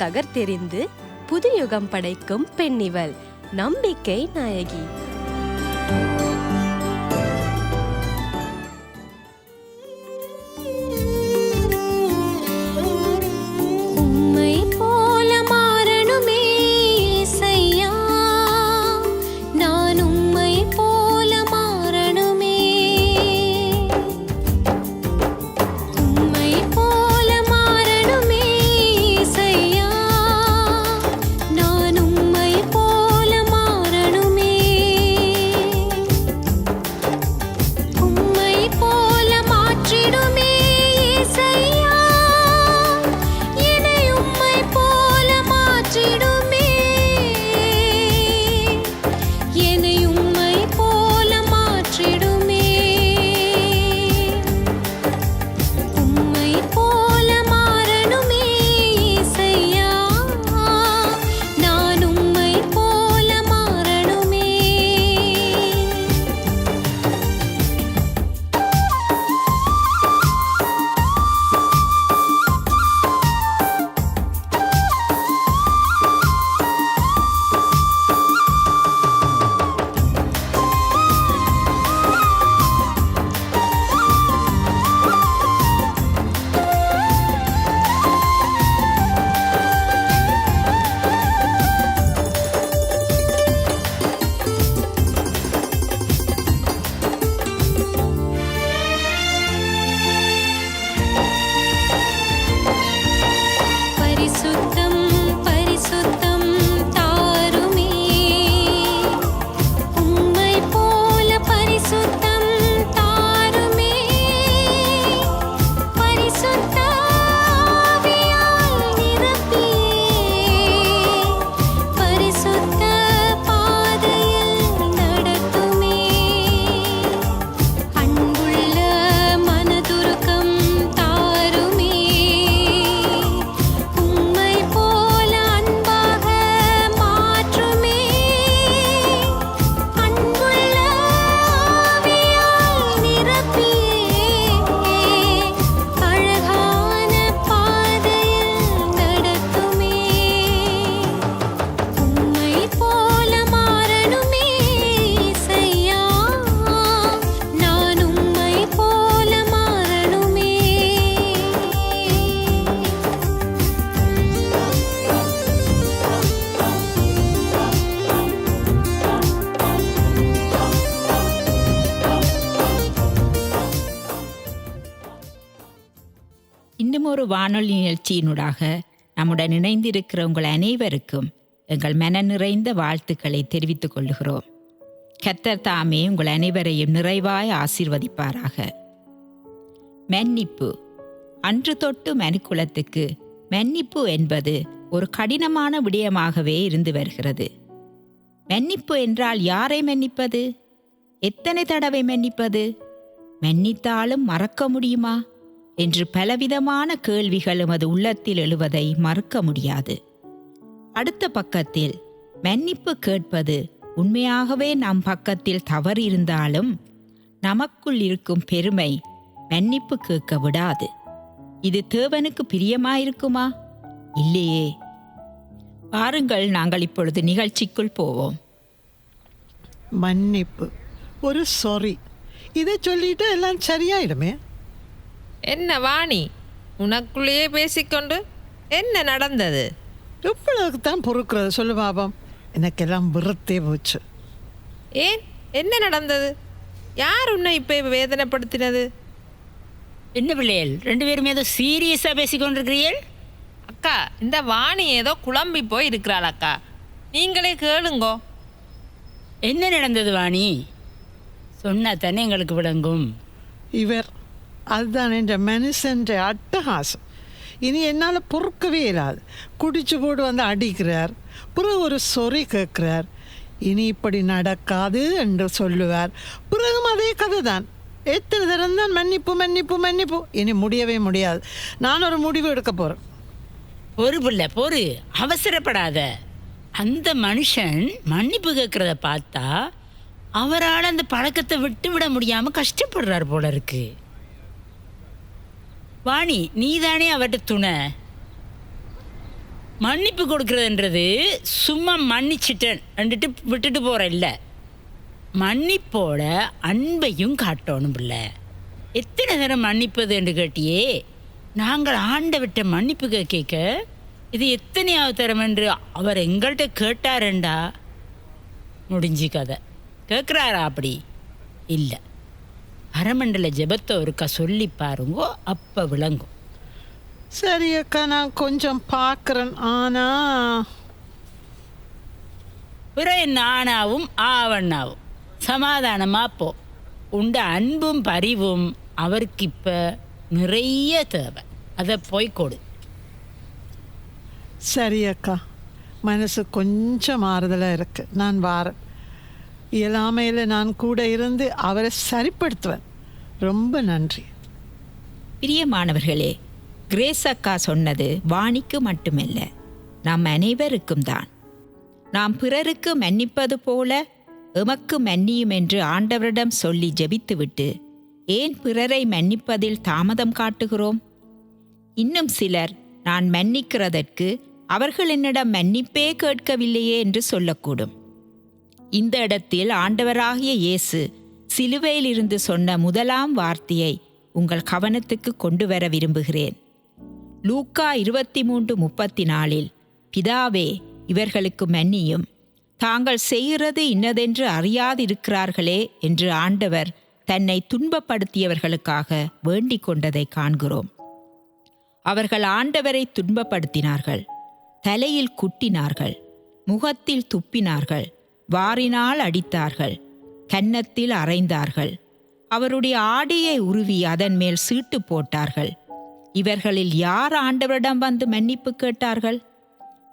தகர் தெரிந்து புது யுகம் படைக்கும் பெண்ணிவள், நம்பிக்கை நாயகி. ஒரு வானொலி நிகழ்ச்சியினூடாக நம்முடன் இணைந்திருக்கிற உங்கள் அனைவருக்கும் எங்கள் மன நிறைந்த வாழ்த்துக்களை தெரிவித்துக் கொள்கிறோம். கர்த்தர் தாமே உங்கள் அனைவரையும் நிறைவாய் ஆசீர்வதிப்பாராக. மன்னிப்பு. அன்று தொட்டு மனுக்குலத்துக்கு மன்னிப்பு என்பது ஒரு கடினமான விடயமாகவே இருந்து வருகிறது. மன்னிப்பு என்றால் யாரை மன்னிப்பது? எத்தனை தடவை மன்னிப்பது? மன்னித்தாலும் மறக்க முடியுமா என்று பலவிதமான கேள்விகள் எமது உள்ளத்தில் எழுவதை மறுக்க முடியாது. அடுத்த பக்கத்தில் மன்னிப்பு கேட்பது உண்மையாகவே நம் பக்கத்தில் தவறு இருந்தாலும் நமக்குள் இருக்கும் பெருமை மன்னிப்பு கேட்க விடாது. இது தேவனுக்கு பிரியமாயிருக்குமா? இல்லையே. பாருங்கள், நாங்கள் இப்பொழுது நிகழ்ச்சிக்குள் போவோம். மன்னிப்பு, ஒரு சாரி, இதை சொல்லிட்டு எல்லாம் சரியாயிடுமே. என்ன வாணி, உனக்குள்ளேயே பேசிக்கொண்டு என்ன நடந்தது? எவ்வளவுக்கு தான் பொறுக்கிறது சொல்லு பாபம். எனக்கெல்லாம் விரத்தே போச்சு. ஏன், என்ன நடந்தது? யார் உன்னை இப்போ வேதனைப்படுத்தினது? என்ன பிள்ளைகள் ரெண்டு பேரும் ஏதோ சீரியஸாக பேசிக்கொண்டிருக்கிறீர்கள்? அக்கா, இந்த வாணி ஏதோ குழம்பி போய் இருக்கிறாள் அக்கா, நீங்களே கேளுங்கோ. என்ன நடந்தது வாணி? சொன்னா தானே எங்களுக்கு விளங்கும். இவர் அதுதான் என்ற மனுஷன் அட்டகாசம். இனி என்னால் பொறுக்கவே இல்லாது. குடிச்சு போட்டு வந்து அடிக்கிறார், பிறகு ஒரு சொறி கேட்கிறார், இனி இப்படி நடக்காது என்று சொல்லுவார். பிறகும் அதே கதை தான். எத்தனை தரம் தான் மன்னிப்பு மன்னிப்பு மன்னிப்பு. இனி முடியவே முடியாது. நான் ஒரு முடிவு எடுக்க போகிறேன். பொறு பிள்ளை பொறு, அவசரப்படாத. அந்த மனுஷன் மன்னிப்பு கேட்குறத பார்த்தா அவரால் அந்த பழக்கத்தை விட்டு விட முடியாமல் கஷ்டப்படுறார் போல இருக்கு. வாணி, நீ தானே அவர்கிட்ட துணை. மன்னிப்பு கொடுக்கறதுன்றது சும்மா மன்னிச்சிட்டேன் விட்டுட்டு போகிற இல்லை, மன்னிப்போட அன்பையும் காட்டணும் பிள்ளை. எத்தனை தரம் மன்னிப்பது என்று கேட்டியே, நாங்கள் ஆண்டவர்கிட்ட மன்னிப்பு கேட்க இது எத்தனையாவது தரம் என்று அவர் எங்கள்கிட்ட கேட்டாருண்டா முடிஞ்சு கதை. கேட்குறாரா? அப்படி இல்லை. அரமண்டல ஜெபத்தை ஒருக்கா சொல்லி பாருங்கோ, அப்போ விளங்கும். சரி அக்கா, நான் கொஞ்சம் பார்க்குறேன். ஆனால் பிற நானாவும் ஆவண்ணாவும் சமாதானமாக போ. உண்ட அன்பும் பரிவும் அவருக்கு இப்போ நிறைய தேவை, அதை போய் கொடு. சரி அக்கா, மனசு கொஞ்சம் ஆறுதலாக இருக்குது. நான் வாரேன். இயலாமையில் நான் கூட இருந்து அவரை சரிப்படுத்துவேன். ரொம்ப நன்றி. பிரியமானவர்களே, கிரேஸ் அக்கா சொன்னது வாணிக்கு மட்டுமல்ல, நாம் அனைவருக்கும் தான். நாம் பிறருக்கு மன்னிப்பது போல எமக்கு மன்னியும் என்று ஆண்டவரிடம் சொல்லி ஜெபித்துவிட்டு ஏன் பிறரை மன்னிப்பதில் தாமதம் காட்டுகிறோம்? இன்னும் சிலர் நான் மன்னிக்கிறதற்கு அவர்கள் என்னிடம் மன்னிப்பே கேட்கவில்லையே என்று சொல்லக்கூடும். இந்த இடத்தில் ஆண்டவராகிய இயேசு சிலுவையிலிருந்து சொன்ன முதலாம் வார்த்தையை உங்கள் கவனத்துக்கு கொண்டு வர விரும்புகிறேன். லூக்கா 23:34 பிதாவே, இவர்களுக்கு மன்னியும், தாங்கள் செய்கிறது இன்னதென்று அறியாதிருக்கிறார்களே என்று ஆண்டவர் தன்னை துன்பப்படுத்தியவர்களுக்காக வேண்டிக் கொண்டதை காண்கிறோம். அவர்கள் ஆண்டவரை துன்பப்படுத்தினார்கள், தலையில் குட்டினார்கள், முகத்தில் துப்பினார்கள், வாரினால் அடித்தார்கள், கன்னத்தில் அறைந்தார்கள், அவருடைய ஆடையை உருவி அதன் மேல் சீட்டு போட்டார்கள். இவர்களில் யார் ஆண்டவரிடம் வந்து மன்னிப்பு கேட்டார்கள்?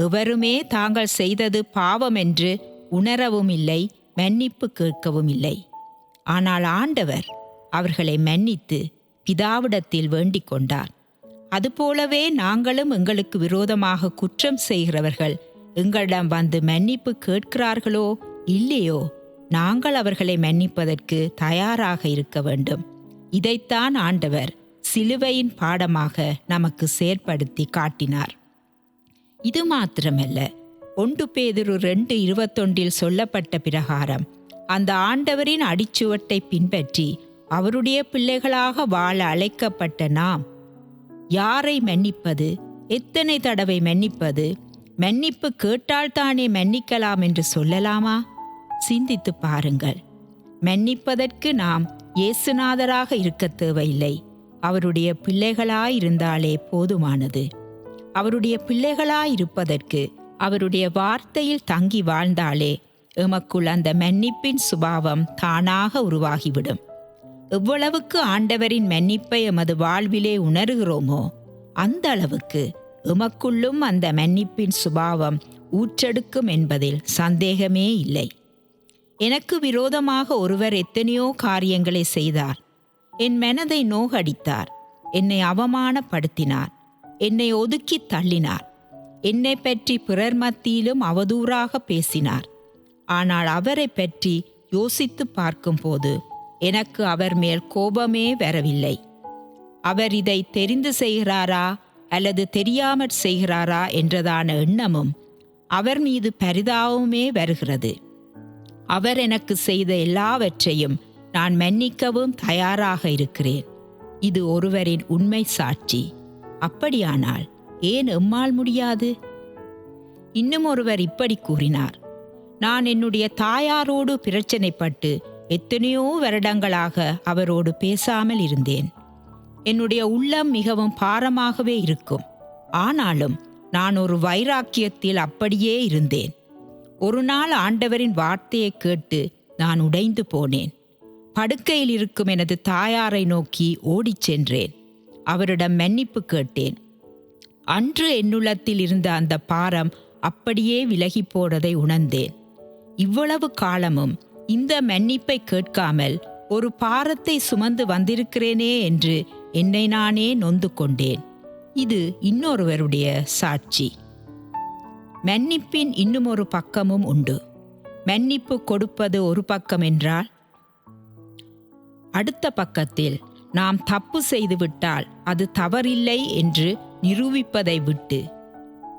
எவருமே தாங்கள் செய்தது பாவம் என்று உணரவும் இல்லை, மன்னிப்பு கேட்கவும் இல்லை. ஆனால் ஆண்டவர் அவர்களை மன்னித்து பிதாவிடத்தில் வேண்டிக் கொண்டார். அதுபோலவே நாங்களும் எங்களுக்கு விரோதமாக குற்றம் செய்கிறவர்கள் எங்களிடம் வந்து மன்னிப்பு கேட்கிறார்களோ இல்லையோ, நாங்கள் அவர்களை மன்னிப்பதற்கு தயாராக இருக்க வேண்டும். இதைத்தான் ஆண்டவர் சிலுவையின் பாடமாக நமக்கு செயற்படுத்தி காட்டினார். இது மாத்திரமல்ல, 1 பேதுரு 2:21 சொல்லப்பட்ட பிரகாரம் அந்த ஆண்டவரின் அடிச்சுவட்டை பின்பற்றி அவருடைய பிள்ளைகளாக வாழ அழைக்கப்பட்ட நாம் யாரை மன்னிப்பது, எத்தனை தடவை மன்னிப்பது, மன்னிப்பு கேட்டால்தானே மன்னிக்கலாம் என்று சொல்லலாமா? சிந்தித்து பாருங்கள். மன்னிப்பதற்கு நாம் இயேசுநாதராக இருக்க தேவையில்லை, அவருடைய பிள்ளைகளாயிருந்தாலே போதுமானது. அவருடைய பிள்ளைகளாயிருப்பதற்கு அவருடைய வார்த்தையில் தங்கி வாழ்ந்தாலே எமக்குள் அந்த மன்னிப்பின் சுபாவம் தானாக உருவாகிவிடும். எவ்வளவுக்கு ஆண்டவரின் மன்னிப்பை எமது வாழ்விலே உணர்கிறோமோ அந்த அளவுக்கு எமக்குள்ளும் அந்த மன்னிப்பின் சுபாவம் ஊற்றெடுக்கும் என்பதில் சந்தேகமே இல்லை. எனக்கு விரோதமாக ஒருவர் எத்தனையோ காரியங்களை செய்தார். என் மனதை நோகடித்தார், என்னை அவமானப்படுத்தினார், என்னை ஒதுக்கி தள்ளினார், என்னை பற்றி பிறர் மத்தியிலும் அவதூறாக பேசினார். ஆனால் அவரை பற்றி யோசித்து பார்க்கும்போது எனக்கு அவர் மேல் கோபமே வரவில்லை. அவர் இதை தெரிந்து செய்கிறாரா அல்லது தெரியாமற் செய்கிறாரா என்றதான எண்ணமும் அவர் மீது பரிதாபமே வருகிறது. அவர் எனக்கு செய்த எல்லாவற்றையும் நான் மன்னிக்கவும் தயாராக இருக்கிறேன். இது ஒருவரின் உண்மை சாட்சி. அப்படியானால் ஏன் எம்மால் முடியாது? இன்னும் ஒருவர் இப்படி கூறினார், நான் என்னுடைய தாயாரோடு பிரச்சனைப்பட்டு எத்தனையோ வருடங்களாக அவரோடு பேசாமல் இருந்தேன். என்னுடைய உள்ளம் மிகவும் பாரமாகவே இருக்கும். ஆனாலும் நான் ஒரு வைராக்கியத்தில் அப்படியே இருந்தேன். ஒரு நாள் ஆண்டவரின் வார்த்தையை கேட்டு நான் உடைந்து போனேன். படுக்கையில் இருக்கும் எனது தாயாரை நோக்கி ஓடிச் சென்றேன். அவரிடம் மன்னிப்பு கேட்டேன். அன்று என்னுள்ளத்தில் இருந்த அந்த பாரம் அப்படியே விலகி போனதை உணர்ந்தேன். இவ்வளவு காலமும் இந்த மன்னிப்பை கேட்காமல் ஒரு பாரத்தை சுமந்து வந்திருக்கிறேனே என்று என்னை நானே நொந்து கொண்டேன். இது இன்னொருவருடைய சாட்சி. மன்னிப்பின் இன்னும் ஒரு பக்கமும் உண்டு. மன்னிப்பு கொடுப்பது ஒரு பக்கம் என்றால், அடுத்த பக்கத்தில் நாம் தப்பு செய்துவிட்டால் அது தவறில்லை என்று நிரூபிப்பதை விட்டு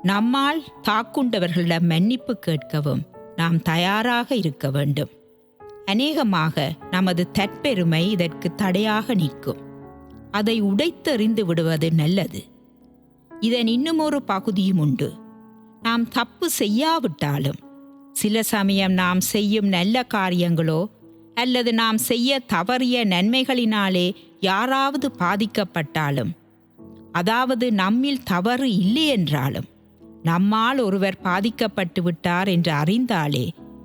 நம்மால் தாக்குண்டவர்களிடம் மன்னிப்பு கேட்கவும் நாம் தயாராக இருக்க வேண்டும். அநேகமாக நமது தற்பெருமை இதற்கு தடையாக நிற்கும். அதை உடைத்தெறிந்து விடுவது நல்லது. இதன் இன்னுமொரு பகுதியும் உண்டு. நாம் தப்பு செய்யாவிட்டாலும் சில சமயம் நாம் செய்யும் நல்ல காரியங்களோ அல்லது நாம் செய்ய தவறிய நன்மைகளினாலே யாராவது பாதிக்கப்பட்டாலும், அதாவது நம்மில் தவறு இல்லை என்றாலும், நம்மால் ஒருவர் பாதிக்கப்பட்டு விட்டார் என்று அறிந்தாலே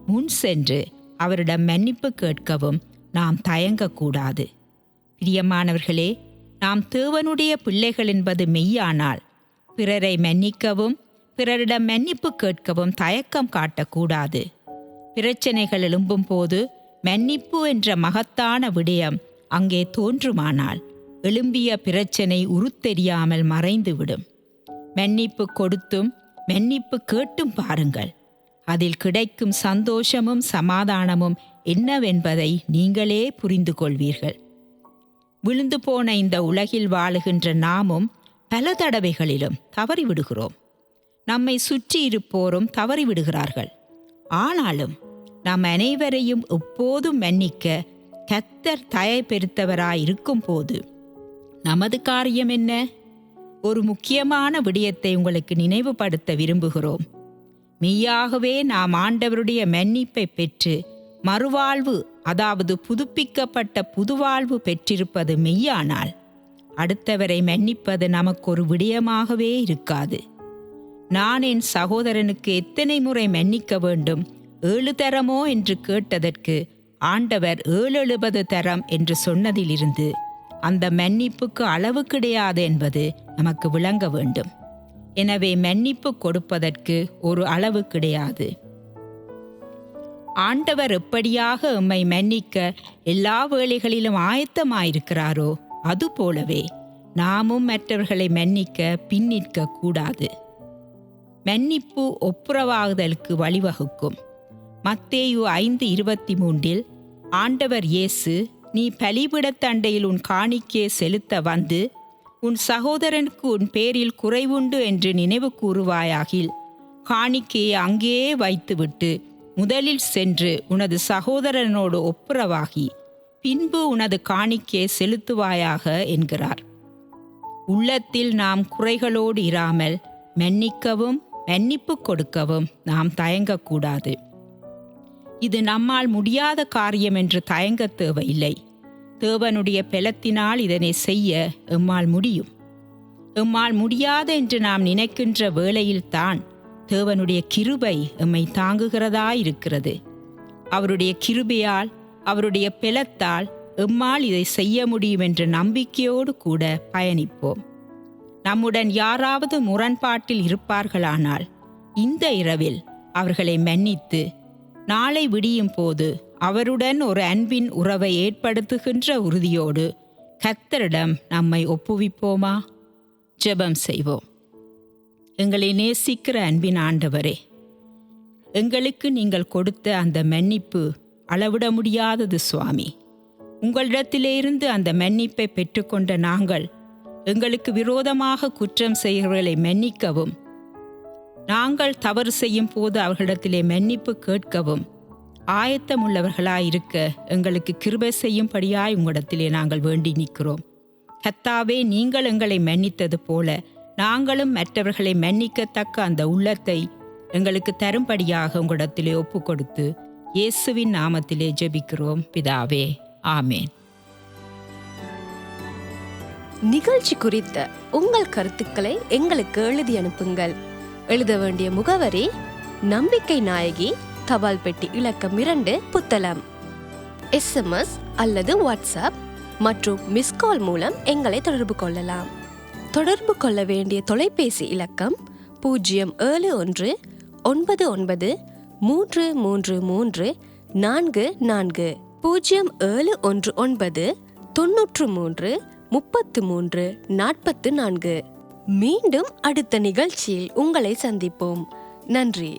முன் சென்று அவரிடம் மன்னிப்பு கேட்கவும் நாம் தயங்கக்கூடாது. பிரியமானவர்களே, நாம் தேவனுடைய பிள்ளைகள் என்பது மெய்யானால் பிறரை மன்னிக்கவும் பிறரிடம் மன்னிப்பு கேட்கவும் தயக்கம் காட்டக்கூடாது. பிரச்சனைகள் எழும்பும் போது மன்னிப்பு என்ற மகத்தான விடயம் அங்கே தோன்றுமானால் எழும்பிய பிரச்சனை உருத்தெரியாமல் மறைந்துவிடும். மன்னிப்பு கொடுத்தும் மன்னிப்பு கேட்டும் பாருங்கள். அதில் கிடைக்கும் சந்தோஷமும் சமாதானமும் என்னவென்பதை நீங்களே புரிந்து கொள்வீர்கள். விழுந்து போன இந்த உலகில் வாழுகின்ற நாமும் பல தடவைகளிலும் தவறிவிடுகிறோம். நம்மை சுற்றி இருப்போரும் தவறிவிடுகிறார்கள். ஆனாலும் நாம் அனைவரையும் எப்போதும் மன்னிக்க கர்த்தர் தயை பெருத்தவராயிருக்கும் போது நமது காரியம் என்ன? ஒரு முக்கியமான விடயத்தை உங்களுக்கு நினைவுபடுத்த விரும்புகிறோம். மெய்யாகவே நாம் ஆண்டவருடைய மன்னிப்பை பெற்று மறுவாழ்வு, அதாவது புதுப்பிக்கப்பட்ட புதுவாழ்வு பெற்றிருப்பது மெய்யானால் அடுத்தவரை மன்னிப்பது நமக்கு ஒரு விடயமாகவே இருக்காது. நான் என் சகோதரனுக்கு எத்தனை முறை மன்னிக்க வேண்டும், 7 தரமோ என்று கேட்டதற்கு ஆண்டவர் 770 தரம் என்று சொன்னதிலிருந்து அந்த மன்னிப்புக்கு அளவு கிடையாது என்பது நமக்கு விளங்க வேண்டும். எனவே மன்னிப்பு கொடுப்பதற்கு ஒரு அளவு கிடையாது. ஆண்டவர் எப்படியாக எம்மை மன்னிக்க எல்லா வேளைகளிலும் ஆயத்தமாயிருக்கிறாரோ அதுபோலவே நாமும் மற்றவர்களை மன்னிக்க பின்னிற்க கூடாது. மன்னிப்பு ஒப்புரவாகுதலுக்கு வழிவகுக்கும். மத்தேயு 5:23 ஆண்டவர் இயேசு, நீ பலிபீடத்தண்டையில் உன் காணிக்கையை செலுத்த வந்து உன் சகோதரனுக்கு உன் பேரில் குறைவுண்டு என்று நினைவு கூறுவாயாகில் காணிக்கையை அங்கேயே வைத்துவிட்டு முதலில் சென்று உனது சகோதரனோடு ஒப்புரவாகி பின்பு உனது காணிக்கையை செலுத்துவாயாக என்கிறார். உள்ளத்தில் நாம் குறைகளோடு இராமல் மன்னிக்கவும் மன்னிப்பு கொடுக்கவும் நாம் தயங்கக்கூடாது. இது நம்மால் முடியாத காரியம் என்று தயங்க தேவையில்லை. தேவனுடைய பெலத்தினால் இதனை செய்ய எம்மால் முடியும். எம்மால் முடியாது என்று நாம் நினைக்கின்ற வேளையில்தான் தேவனுடைய கிருபை எம்மை தாங்குகிறதாயிருக்கிறது. அவருடைய கிருபையால், அவருடைய பெலத்தால் எம்மால் இதை செய்ய முடியும் என்ற நம்பிக்கையோடு கூட பயணிப்போம். நம்முடன் யாராவது முரண்பாட்டில் இருப்பார்களானால் இந்த இரவில் அவர்களை மன்னித்து நாளை விடியும் போது அவருடன் ஒரு அன்பின் உறவை ஏற்படுத்துகின்ற உறுதியோடு கர்த்தரிடம் நம்மை ஒப்புவிப்போமா? ஜெபம் செய்வோம். எங்களை நேசிக்கிற அன்பின் ஆண்டவரே, எங்களுக்கு நீங்கள் கொடுத்த அந்த மன்னிப்பு அளவிட முடியாதது சுவாமி. உங்களிடத்திலிருந்து அந்த மன்னிப்பை பெற்றுக்கொண்ட நாங்கள் எங்களுக்கு விரோதமாக குற்றம் செய்கிறவர்களை மன்னிக்கவும், நாங்கள் தவறு செய்யும் போது அவர்களிடத்திலே மன்னிப்பு கேட்கவும் ஆயத்தமுள்ளவர்களாயிருக்க எங்களுக்கு கிருபை செய்யும்படியாய் உங்களிடத்திலே நாங்கள் வேண்டி நிற்கிறோம். கர்த்தாவே, நீங்கள் எங்களை மன்னித்தது போல நாங்களும் மற்றவர்களை மன்னிக்கத்தக்க அந்த உள்ளத்தை எங்களுக்கு தரும்படியாக உங்களிடத்திலே ஒப்பு கொடுத்து இயேசுவின் நாமத்திலே ஜெபிக்கிறோம் பிதாவே, ஆமேன். நிகழ்ச்சி குறித்த உங்கள் கருத்துக்களை எங்களுக்கு எழுதி அனுப்புங்கள். எழுத வேண்டிய முகவரி: நம்பிக்கை நாயகி, தபால் பெட்டி இலக்கம் 2, புத்தளம். SMS அல்லது வாட்ஸ்அப் மற்றும் மிஸ்கால் மூலம் எங்களை தொடர்பு கொள்ளலாம். தொடர்பு கொள்ள வேண்டிய தொலைபேசி இலக்கம் 071 99 333 44 0719 93 33 44. மீண்டும் அடுத்த நிகழ்ச்சியில் உங்களை சந்திப்போம். நன்றி.